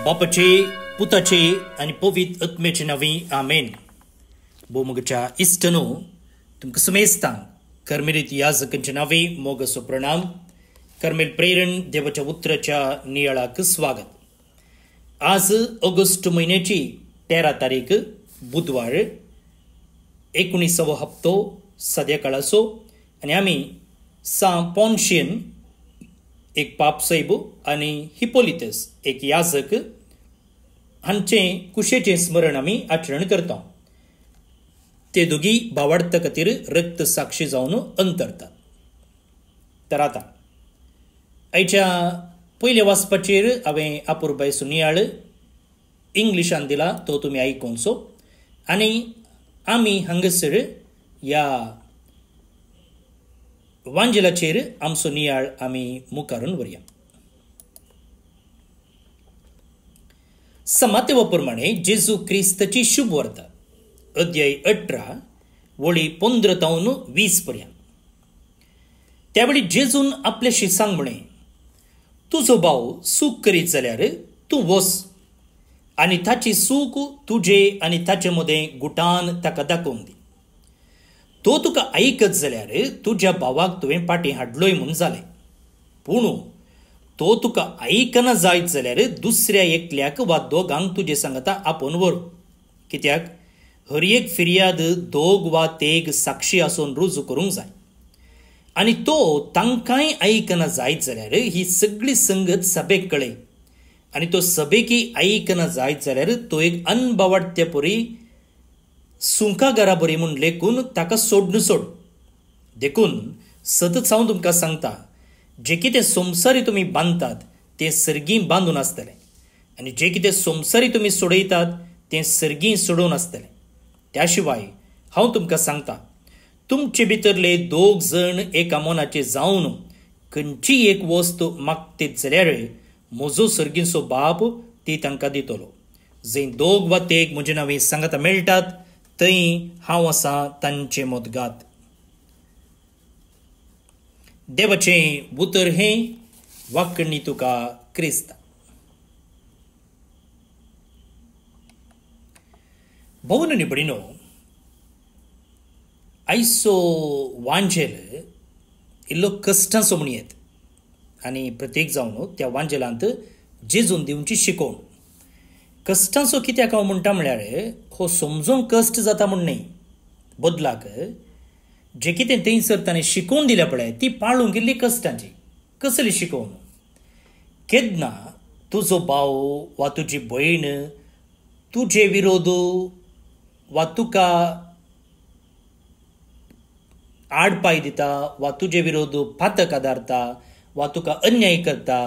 बापाचे पुताचे आणि पवित्र आत्म्याचे नावी आमेन. बोमगच्या इष्टनो तुमकां समेस्तांक कर्मेलीत याजकांच्या नावे मोगसो प्रणाम. कर्मेल प्रेरण देवाच्या उतराच्या नियाळाक स्वागत. आज ऑगस्ट महिन्याची 13 तारीख बुधवार 19वा हप्तो सद्याकाळ असो आणि आम्ही सान पॉन्शियन एक पाप साहेब आणि हिपोलितस एक याजक हांचे कुशेचे स्मरण आम्ही आचरण करता. ते दोगी भावार्था खातीर रक्त साक्षी जावन अंतरतात. तर आता आयच्या पयल्या वाचपाचेर हांवें आपुरबायचो नियाळ इंग्लिशान दिला, तो तुमी आयकोनचो आनी आमी हांगासर ह्या वांजेलाचेर आमचो नियाळ आमी मुखारून व्हरया. समातेवा प्रमाणे जेजू क्रिस्ताची शुभ वार्ता अध्याय 18 वळी 15 तावन 20 पर्यंत. त्यावेळी जेजून आपल्याशी सांग म्हणे, तुजो भाव सूख करीत जाल्यार तूं वस आनी ताची सूख तुजे आनी ताचे मदें गुटान ताका दाखोवन दी. तो तुका ऐकत जाल्यार तुज्या भावाक तुवें फाटीं हाडलोय म्हूण जालें. पूण तो तुका ऐकना जायत जाल्यार दुसऱ्या एकल्याक वा दोगांक तुजे सांगता आपोवन व्हर. कित्याक हर एक फिर्याद दोग वा तेग साक्षी आसून रुजू करूंक जाय. आनी तो तांकांय ऐकना जायत जाल्यार ही सगळी संगत सभेक कळय. आनी तो सभेकी ऐकना जायत जाल्यार तो एक अनबावडत्या परी सुंका घरा बरी म्हूण लेखून ताका सोडून सोड. देखून सतत हांव तुमकां सांगता, जे कितें संवसारी तुमी बांदतात तें सर्गी बांदून आसतलें आनी जे कितें संवसारी तुमी सोडयतात तें सर्गी सोडून आसतलें. त्या शिवाय हांव तुमकां सांगता, तुमचे भितरले दोग जण एका मनाचे जावन खंयची एक वस्त मागतीत जाल्यार म्हजो सर्गीचो बाप ती तांकां दितलो. जंय दोग वा तेग म्हजे नांवे सांगता मेळटात थंय हांव आसा तांचे मदगात. देवाचें उतर हें वाकणी तुका क्रिस्ता. भवन निबडीनो आयचो वांजेल इल्लो कश्टांचो म्हूण येत आनी प्रत्येक जावन त्या वांजेलांत जेजून दिवची शिकोवण. कश्टांचो कित्याक हांव म्हणटा म्हळ्यार हो समजूंक कश्ट जाता म्हूण न्ही, बदलाक जे कितें थंयसर ताणें शिकोवन दिल्या पळय ती पाळूंक गेल्ली कश्टांची. कसली शिकोवन? केन्ना तुजो भाव वा तुजी भयण तुजे विरोध वा तुका आडपाय दिता वा तुजे विरोध पातक आदारता वा तुका अन्याय करता,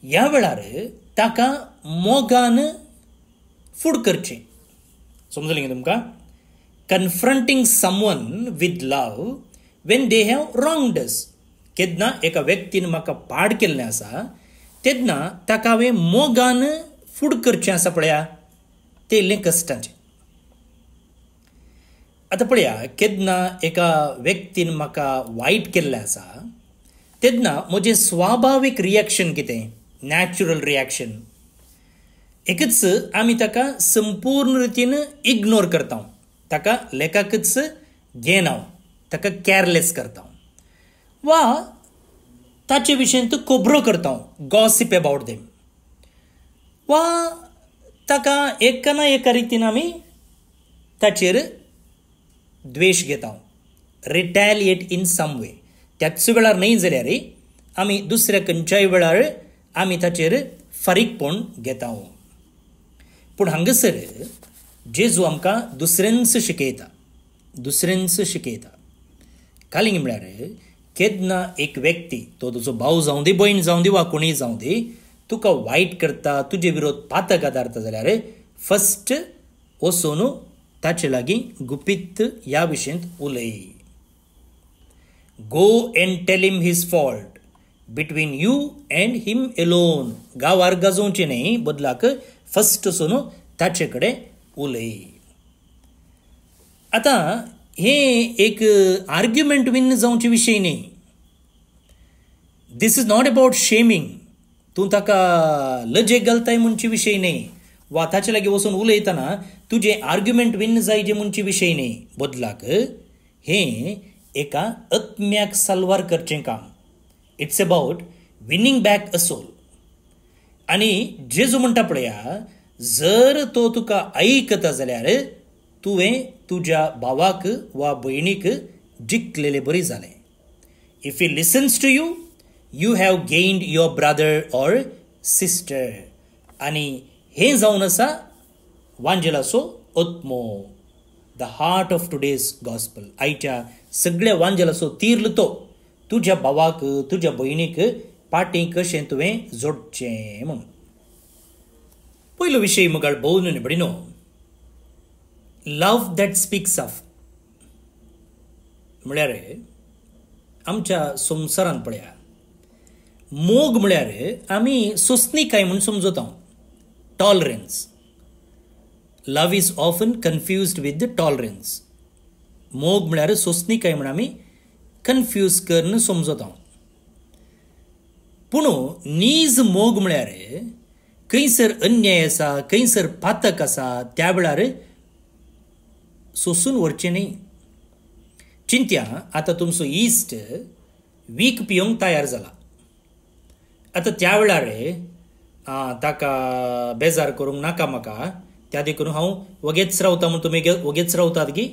ह्या वेळार ताका मोगान फूड करचें. समजलें न्ही तुमकां? Confronting someone with love when they have wronged us. केन्ना एका व्यक्तीन म्हाका पाड केल्लें आसा तेन्ना ताका हांवें मोगान फूड करचें आसा पळया, तें इल्लें कश्टाचें. आतां पळया, केन्ना एका व्यक्तीन म्हाका वायट केल्लें आसा तेन्ना म्हजें स्वाभावीक रिएक्शन कितें? नॅचरल रिएक्शन एकच, आमी ताका संपूर्ण रितीन इग्नोर करता, ताका लेखाकच घेना, ताका केअरलेस करता, वा ताचे विशयी तूं खबरो करता, गॉसिप अबाउट देम, वा ताका एका ना एका रितीन आमी ताचेर द्वेश घेता, रिटॅलिएट इन सम वे. त्याच वेळार न्ही जाल्यार आमी दुसऱ्या खंयच्याय वेळार आमी ताचेर फारीकपण घेता. पूण हांगासर जेजू आमकां दुसऱ्यांच शिकयता. कालिंग म्हळ्यार केन्ना एक व्यक्ती, तो तुजो भाव जावं दी, भयण जावं दी वा कोणीय जावं दी, तुका वायट करता, तुजे विरोध पातक आदारता जाल्यार फस्ट वचून ताचे लागीं गुपीत ह्या विशयंत उलय. Go and tell him his fault between you and him alone. गांवार गाजोवचें न्ही, बदलाक फस्ट वचून ताचे कडेन उलय. आतां हें एक आर्ग्युमेंट विन्न जावचे विशय न्ही. दिस इज नॉट अबाउट शेमिंग. तूं ताका लजेक घालताय म्हणचे विशय न्ही, वा ताचे लागीं वचून उलयतना तुजें आर्ग्युमेंट विन्न जायचे म्हणचे विशय न्ही. बदलाक हें एका आत्म्याक साल्वार करचें काम. It's about winning back a soul. आनी जेजू म्हणटा पळया, जर तो तुका ऐकता जाल्यार तुवें तुज्या भावाक वा भयणीक जिखलेलें बरी जालें. If he listens to you, you have gained your brother or sister. आनी हें जावन आसा वांजेलाचो आत्मो, the heart of today's gospel. आयच्या सगळ्या वांजेलाचो तीर्ल तो तुज्या भावाक तुज्या भयणीक पाटी कशें तुवें जोडचें म्हणून. पयलो विशय मुगाळ भोवन निबडिनो, लव दॅट स्पीक्स ऑफ. म्हळ्यार आमच्या संवसारांत पळया, मोग म्हळ्यार आमी सोंसणीकाय म्हूण समजता, tolerance. Love is often confused with tolerance. मोग म्हळ्यार सोंसणीकाय म्हूण आमी कन्फ्यूज करून समजता. पूण नीज मोग म्हळ्यार खंयसर अन्याय आसा, खंयसर पातक आसा, त्या वेळार सोंसून व्हरचें न्ही. चिंत्या, आतां तुमचो इश्ट वीख पिवंक तयार जाला. आतां त्या वेळार ताका बेजार करूंक नाका म्हाका, त्या देखून हांव वगेच रावता म्हूण तुमी वगेच रावतात गी.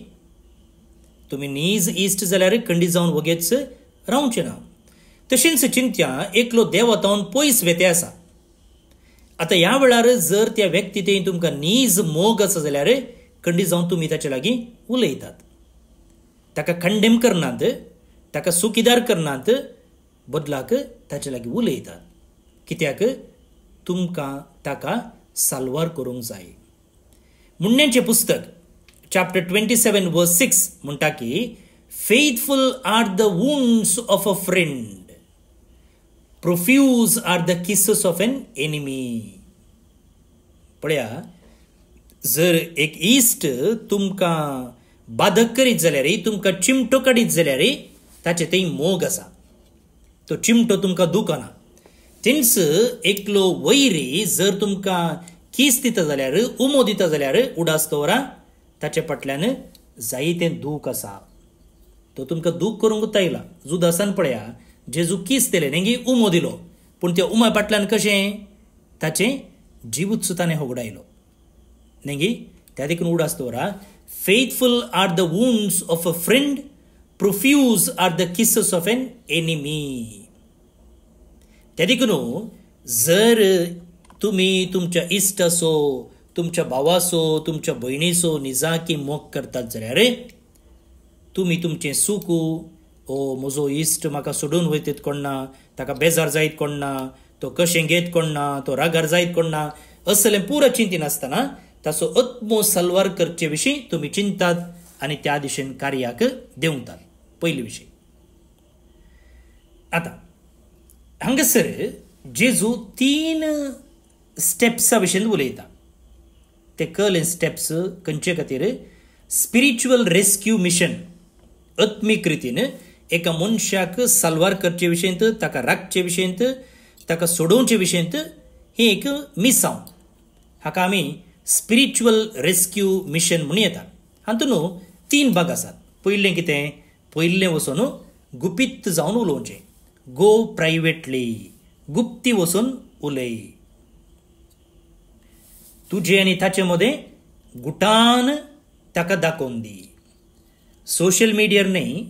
तुमी नीज इश्ट जाल्यार खंडी जावन वगेच रावचें ना. तशेंच चिंत्या, एकलो देवतावन पयस वेते आसा. आतां ह्या वेळार जर त्या व्यक्ती थंय तुमकां नीज मोग आसा जाल्यार खंडी जावन तुमी ताचे लागीं उलयतात. ताका कंडेम करनात, ताका सुखीदार करनात, बदलाक ताचे लागीं उलयतात. कित्याक तुमकां ताका साल्वार करूंक जाय. मुन्नेचें पुस्तक चॅप्टर 27 वर्स 6 म्हणटा की, faithful are the wounds of a friend, profuse are the kisses of an enemy. पळया, जर एक इश्ट तुमकां बाधक करीत जाल्यार, तुमकां चिमटो काडीत जाल्यार ताचे थंय मोग आसा. तो चिमटो तुमकां दुखना. तेंच एकलो वैरी जर तुमकां किस दिता जाल्यार, उमो दिता जाल्यार उडास्तोरा ताचे फाटल्यान जायतें दूख आसा. तो तुमकां दूख करूंक आयला. जुदासान पळया, जेजू किस दिले न्ही, उमो दिलो, पूण त्या उमा फाटल्यान कशें ताचें जिवूच ताणें होगडायलो न्ही. त्या देखून उडास्तोरा, faithful are the wounds of a friend, profuse are the kisses of an enemy. त्या देखून जर तुमी तुमच्या इश्टाचो, तुमच्या भावाचो, तुमच्या भयणीचो निजाकी मोग करतात जाल्यार तुमी तुमचें सूख, ओ म्हजो इश्ट म्हाका सोडून वयत कोण ना, ताका बेजार जायत कोण ना, तो कशें घेत कोण ना, तो रागार जायत कोण ना, असलें पुरा चिंतीन आसतना ताचो आत्मो साल्वार करचे विशीं तुमी चिंतात आनी त्या दिशेन कार्याक देंवतात. पयली विशय. आतां हांगासर जेजू 3 स्टेप्सा विशीं उलयता. ते कळ्ळे स्टेप्स खंयचे खातीर? Spiritual rescue mission. आत्मीक रितीन एका मनशाक साल्वार करचे विशयंत, ताका राखचे विशयंत, ताका सोडोवचे विशयंत ही एक मिसांव. हाका आमी स्पिरिच्युअल रेस्क्यू मिशन म्हणून येता. हातून 3 भाग आसात. पयलें कितें? पयलें वचून गुपीत जावन उलोवचें. गो प्रायवेटली, गुप्ती वचून उलय. तुजे आनी ताचे मदें गुटान ताका दाखोवन दी. सोशल मीडियार न्ही,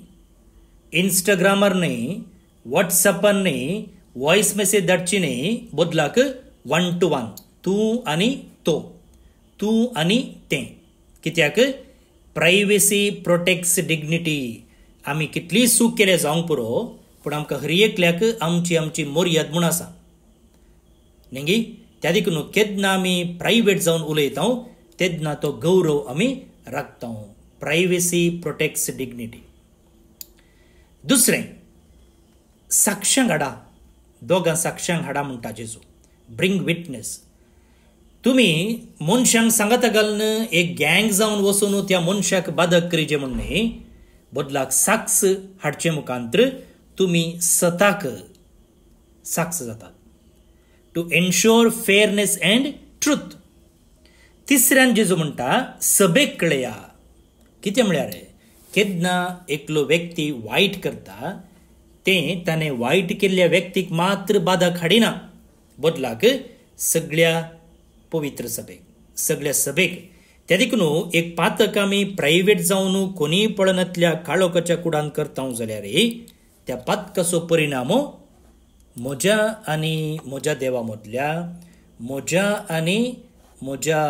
इंस्टाग्रामार न्ही, व्हॉट्सॲपार न्ही, वॉयस मेसेज धाडची न्ही, बदलाक 1 to 1 तूं आनी तो, तूं आनी तें. कित्याक? Privacy protects dignity. आमी कितलीय सूख केलें जावंक पुरो, पूण आमकां हर एकल्याक आमची मर्याद म्हूण आसा न्ही. त्या देखून केन्ना आमी प्रायवेट जावन उलयता तेन्ना तो गौरव आमी राखता. Privacy protects dignity. दुसरें, साक्षांक हाडा. दोगां साक्षांक हाडा म्हणटा जेजू. Bring witness. तुमी मनशांक सांगाता घालून एक गँग जावन वचून त्या मनशाक बाधक करीचे म्हूण न्ही, बदलाक साक्ष हाडचे मुखांतर तुमी स्वताक साक्ष जातात. To ensure fairness and truth. तिसऱ्यान जेजू म्हणटा सभेक कळया. कितें म्हळ्यार केन्ना एकलो व्यक्ती वायट करता तें ताणें वायट केल्ल्या व्यक्तीक मात्र बाधक हाडिना, बदलाक सगळ्या पवित्र सभेक, सगळ्या सभेक. त्या देखून एक पातक आमी प्रायवेट जावन कोणीय पळनातल्या काळोखाच्या कुडान करता जाल्यार त्या पातकाचो परिणाम म्हज्या आनी म्हज्या देवा मदल्या, म्हज्या आनी म्हज्या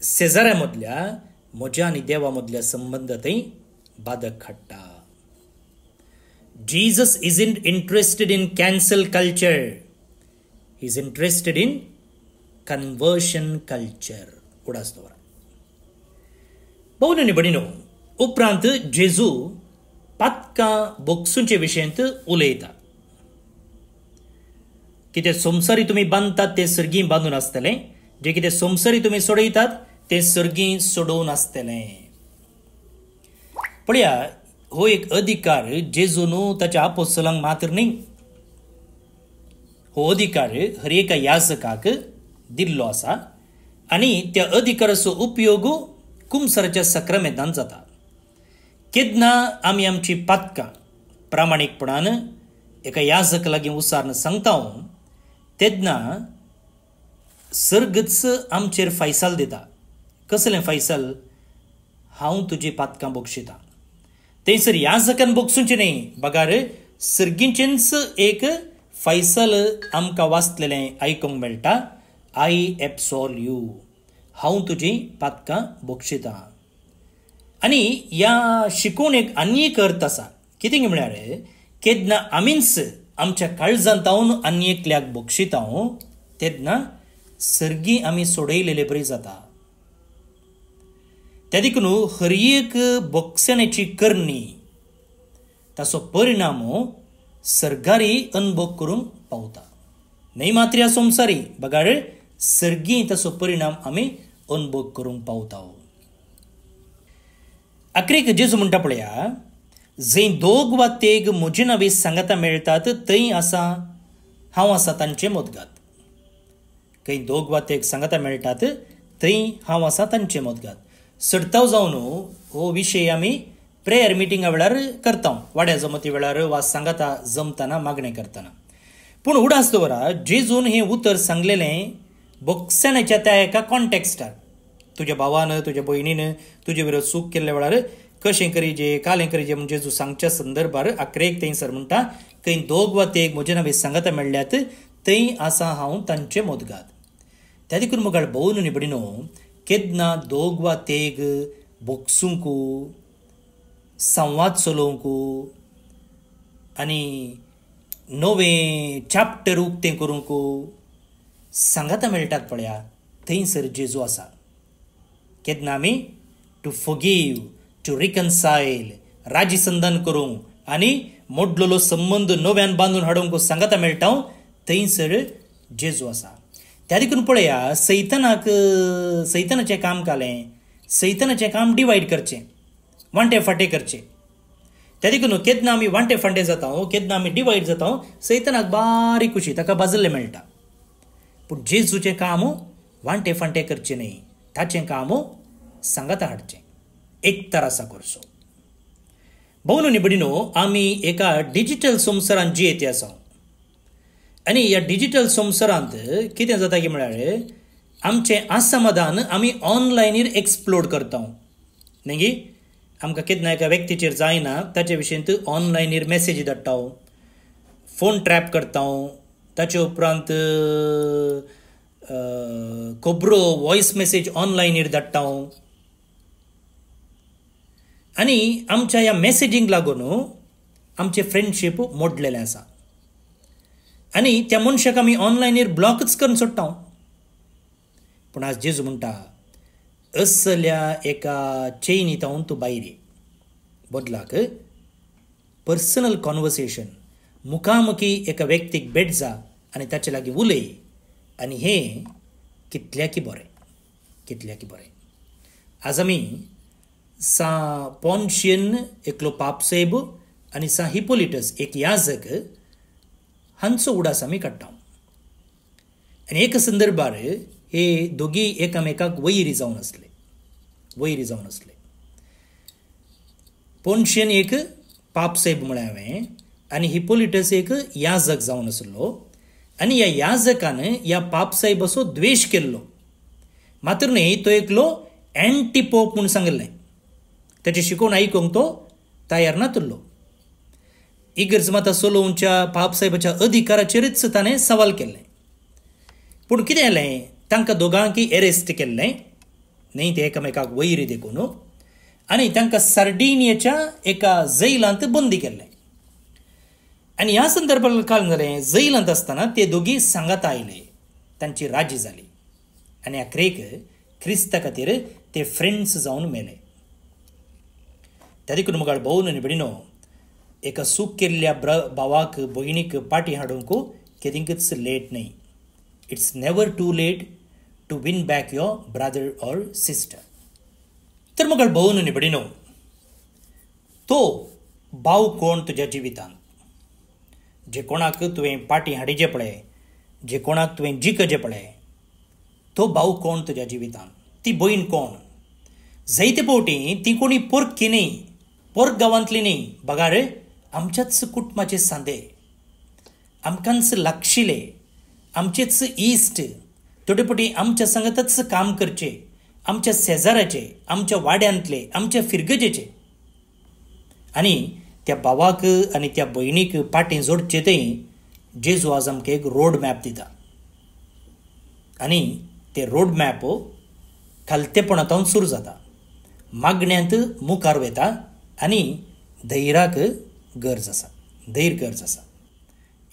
शेजाऱ्या मदल्या, म्हज्या आनी देवा मदल्या संबंधांतय बाधक हाडटा. Jesus isn't interested in cancel culture. He is interested in conversion culture. उडास्तो बरा. बहुनी बडिनो उपरांत जेजू पातकां बोगसूंचे विशयंत उलयता. कितें संवसारी तुमी बांदतात ते सर्गी बांदून आसतलें, जे कितें संवसारी तुमी सोडयतात ते सर्गी सोडून आसतलें. पळया, हो एक अधिकार जेजून ताच्या आपोस्तलांक मात्र न्ही. हो अधिकार हर एका याजकाक दिल्लो आसा आनी त्या अधिकाराचो उपयोग कुमसाराच्या सक्रामेंतान जाता. केन्ना आमी आमची पातकां प्रामाणीकपणान एका याजक लागीं उसारन सांगता तेन्ना सर्गच आमचेर फैसाल दिता. कसलें फैसाल? हांव तुजी पातकां बोगशितां. थंयसर याजकान बोगसूंचें न्ही, बगार सर्गींचेंच एक फैसल आमकां वाचलेलें आयकूंक मेळटा. I absolve you. हांव तुजी पातकां बोगशितां. आनी ह्या शिकोवणेक आनी एक अर्थ आसा. कितें म्हळ्यार केन्ना आमीच आमच्या काळजांतावन आनी एकल्याक बोगशिता तेन्ना सर्गी आमी सोडयलेले बरी जाता. त्या देखून हर एक बोगसण्याची करणी ताचो परिणाम सर्गारी अनुभव करूंक पावता. न्ही मात्र ह्या संवसारी, बगाड सर्गी ताचो परिणाम आमी अनुभव करूंक पावता. आखरेक जेजू म्हणटा पळया, जंय दोग वा तेग म्हजे नवे सांगाता मेळटात थंय आसा हांव आसा तांचे मदगात. खंय दोग वा तेग सांगाता मेळटात थंय हांव आसा तांचे मदगात. सडताव जावन हो विशय आमी प्रेयर मिटिंगा वेळार करता, वाड्या जमती वेळार वा सांगाता जमतना मागणें करतना. पूण उडास दवरा, जेजून हें उतर सांगलेलें बोगसण्याच्या त्या एका कॉन्टेक्स्टार. तुज्या भावान, तुज्या भयणीन तुजे विरोध चूक केल्ल्या वेळार कशें करीजे, कालें करीजे म्हूण जेजू सांगच्या संदर्भार आखरेक थंयसर म्हणटा, खंय दोग वा तेग म्हजे नवे सांगाता मेळ्ळ्यात थंय आसा हांव तांचे मदगात. त्या देखून मुगाळ भोवन निबडिनो केन्ना दोग वा तेग बोगसूंक, संवाद चलोवंक आनी नवें चॅप्टर उक्तें करूंक सांगाता मेळटात पळया, थंयसर जेजू आसा. केन्ना आमी टू फॉरगिव, टू रिकन्सायल, राजीसंधान करूंक आनी मोडलेलो संबंध नव्यान बांदून हाडूंक सांगाता मेळटा थंयसर जेजू आसा. त्या देखून पळया, सैतानाचें काम कालें, सैतानाचें काम डिवायड करचें, वांटे फाटें करचें. त्या देखून केन्ना आमी वांटे फांटे जाता, केन्ना आमी डिवायड जाता, सैतानाक बारीक खुशी, ताका बाजल्लें मेळटा. पूण जेजूचें काम वांटे फांटे करचें न्ही, ताचें काम सांगाता हाडचें, एकतार आसा करचो. भोवन निबडिनो, आमी एका डिजिटल संवसारांत जियेते आसा आनी ह्या डिजिटल संवसारांत कितें जाता की म्हळ्यार आमचें असमाधान आमी ऑनलायनीर एक्सप्लोड करता. न्ही, आमकां केन्ना एका व्यक्तीचेर जायना ताचे विशयींत ऑनलायनीर मॅसेजी धाडटा, फोन ट्रॅप करता, ताचे उपरांत खबरो वॉयस मॅसेज ऑनलायनीर धाडटा आनी आमच्या ह्या मॅसेजींक लागून आमचें फ्रेंडशीप मोडलेलें आसा आनी त्या मनशाक आमी ऑनलायनीर ब्लॉकच करून सोडटा. पूण आज जेजू म्हणटा, असल्या एका चेनीतावन तूं भायर ये. बदलाक पर्सनल कॉन्वर्सेशन, मुखामुखी एका व्यक्तीक भेट जा आनी ताचे लागीं उलय. आनी हें कितल्याकी बरें, कितल्याकी बरें. आज आमी सा पॉन्शियन एकलो पापसेब आनी सा हिपोलिटस एक याजक हांचो उडास आमी काडटा. आनी एक संदर्भार हे दोगी एकामेकाक वैरी जावन असले. पोन्शियन एक पाप साहेब म्हळें हांवें, आनी हिपोलिटस एक याजक जावन आसलो. आनी ह्या याजकान ह्या पाप साहेबाचो द्वेश केल्लो. मात्र न्ही तो एकलो एंटी पोप म्हूण सांगलें. ताचें शिकोवन आयकूंक तो तयार नासलो. इगर्ज माता सोलोवच्या पाप साहेबाच्या अधिकाराचेरच ताणें सवाल केल्लें. पूण कितें जालें, तांकां दोगांकी एरेस्ट केल्लें न्ही, ते एकामेकाक वैरी देखून, आनी तांकां सार्डिनियाच्या एका जैलांत बंदी केल्लें. आनी ह्या संदर्भांत काल जालें, जैलांत आसतना ते दोगी सांगात आयले, तांची राजी जाली. आनी आखरेक क्रिस्ता खातीर ते फ्रेंड्स जावन मेले. त्या देखून मुगाळ भोवन आनी भयणीनो, एका सूख केल्ल्या भावाक भयणीक पाटी हाडूंक केदिंकच लेट न्ही. It's never too late to win back your brother or sister. तर मुगाळ भोवन आनी भयणीनो, तो भाव कोण तुज्या जिवितांत? जे कोणाक तुवें पाटी हाडिचें पळय, जे कोणाक तुवें जिखचें पळय, तो भाव कोण तुज्या जिवितांत? ती भयण कोण? जायते फावटी ती कोणी पोरकी न्ही, पोरक गांवांतली न्ही, बगार आमच्याच कुटुंबाचे सांदे, आमकांच लागशिले, आमचेच इश्ट, थोडे फावटी आमच्या संगतच काम करचे, आमच्या शेजाराचे, आमच्या वाड्यांतले, आमच्या फिरगजेचे. आनी त्या भावाक आनी त्या भयणीक पाटी जोडचे थंय जेजू आज आमकां एक रोड मॅप दिता. आनी ते रोड मॅप खालतेपणांत सुरू जाता, मागण्यांत मुखार वता, आनी धैर्याक गरज आसा.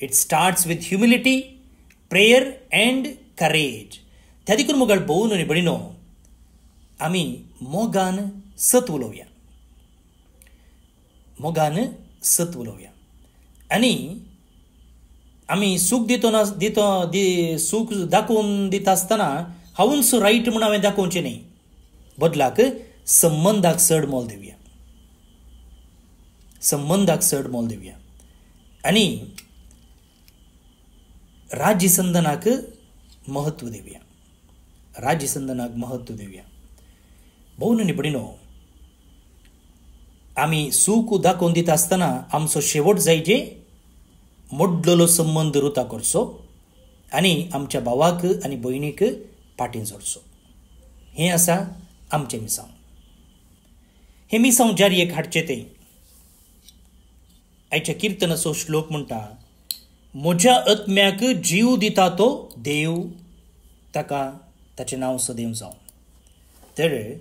It starts with humility, prayer and courage. त्या देखून मुगाळ भोवन आनी भयणीनो, आमी मोगान सत उलोवया. आनी आमी सूख सूख दाखोवन दिता आसतना हांवूच रायट म्हूण हांवें दाखोवचें न्ही. बदलाक संबंधाक चड मोल दिवया. आनी राज्यसंधानाक महत्व दिवया. भोवन आनी भयणीनो, आमी सूख दाखोवन दिता आसतना आमचो शेवट जायचे मोडलेलो संबंध रुता करचो, आनी आमच्या भावाक आनी भयणीक पाटीन जोडचो. हें आसा आमचें मिसांव. हें मिसांव जारयेक हाडचें तें. आयच्या किर्तनाचो श्लोक म्हणटा, म्हज्या आत्म्याक जीव दिता तो देव, ताका ताचें नांव सदैव जावं. तर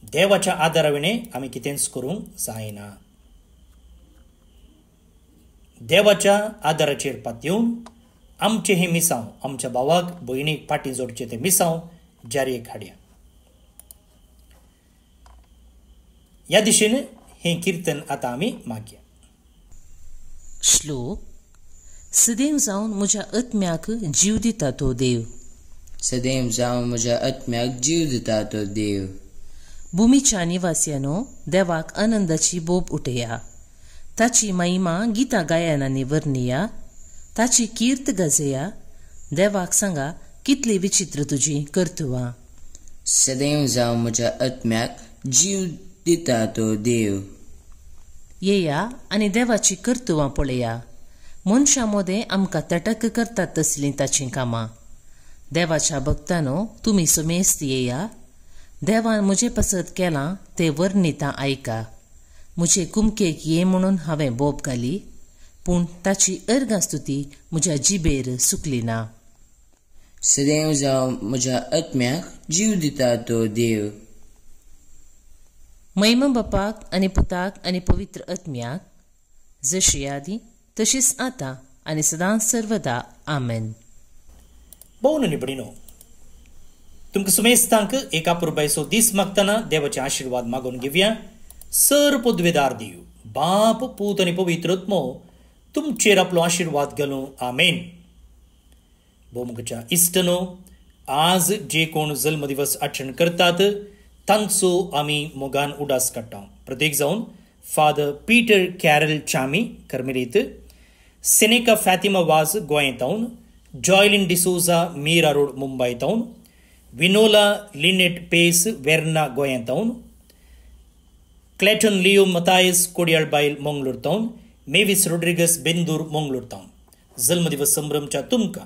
देवाच्या आदाराविणें आमी कितेंच करूंक जायना. देवाच्या आदाराचेर पातयेवन आमचें हें मिसांव, आमच्या भावाक भयणीक पाटी जोडचें तें मिसांव जारयेक हाडया. ह्या दिशेन हें किर्तन आतां आमी मागया. श्लोक. सदैव जावन म्हज्या आत्म्याक जीव दिता तो देव. सदैव जावन म्हज्या आत्म्याक जीव दिता तो देव. भुमीच्या निवासियानो, देवाक आनंदाची बोब उठया. ताची महिमा गिता गायनांनी वर्णिया. ताची कीर्त गजया. देवाक सांगा कितली विचित्र तुजी कर्तुवां. सदैव जावन म्हज्या आत्म्याक जीव दिता तो देव. येया आनी देवाची कर्तुवां पळया. मनशां मोदें आमकां तटक करतात तसलीं ताचीं कामां. देवाच्या भक्तानो, तुमी सुमेस्त येया. देवान म्हजे पसत केलां तें वर्णिता आयका. म्हजे कुमकेक ये म्हणून हांवें बोब घाली, पूण ताची अर्गास्तुती म्हज्या जिबेर सुकली ना. सदैव जावन म्हज्या आत्म्याक जीव दिता तो देव. महिमा बापाक आनी पुताक आनी पवित्र आत्म्याक, जशी आदी तशीच आतां आनी सदांच सर्वदा. आमेन. भोवन आनी भयणीनो, तुमकां सुमेस्तांक एका पुरबायचो दीस मागतना देवाचे आशिर्वाद मागून घेवया. सर पदवेदार देव, बाप, पूत आनी पवित्र आत्मो तुमचेर आपलो आशिर्वाद घालूं. आमेन. भोवमुखाच्या इश्टनो, आज जे कोण जल्म दिवस आचरण करतात तांचो आमी मोगान उडास काडटा. प्रत्येक जावन father Peter Carol Chami, Carmelite, Seneca Fatima Vaz गोंयांतावन, जॉयलिन डिसोजा मीरा रोड मुंबयतावन, विनोला लिनेट पेस वेर्ना गोंयांतावन, क्लेटन लिओ मतायस कोडियाळबायल मंगळूरतावन, मेविस रोड्रिगस बेंदूर मंगळूरतावन. जल्मदिवस संभ्रमच्या तुमकां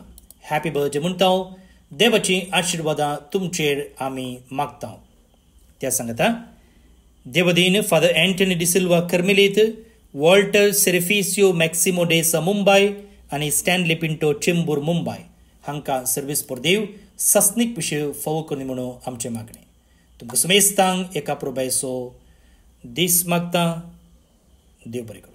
हॅपी बर्थडे म्हणटाव. देवाची आशिर्वादां तुमचेर आमी मागताव. त्या सांगता देवदीन father Anthony D'Silva Carmelite, Walter Serafisio Maximo D'Sa Mumbai आनी स्टॅनली पिंटो चेंबूर मुंबय हांकां सर्वीस पोर देव सस्नीक विशय फावो करनी म्हणून आमचे मागणे. तुमकां सुमेस्तांक एका पुरो बायसो दीस मागता. देव बरें करूं.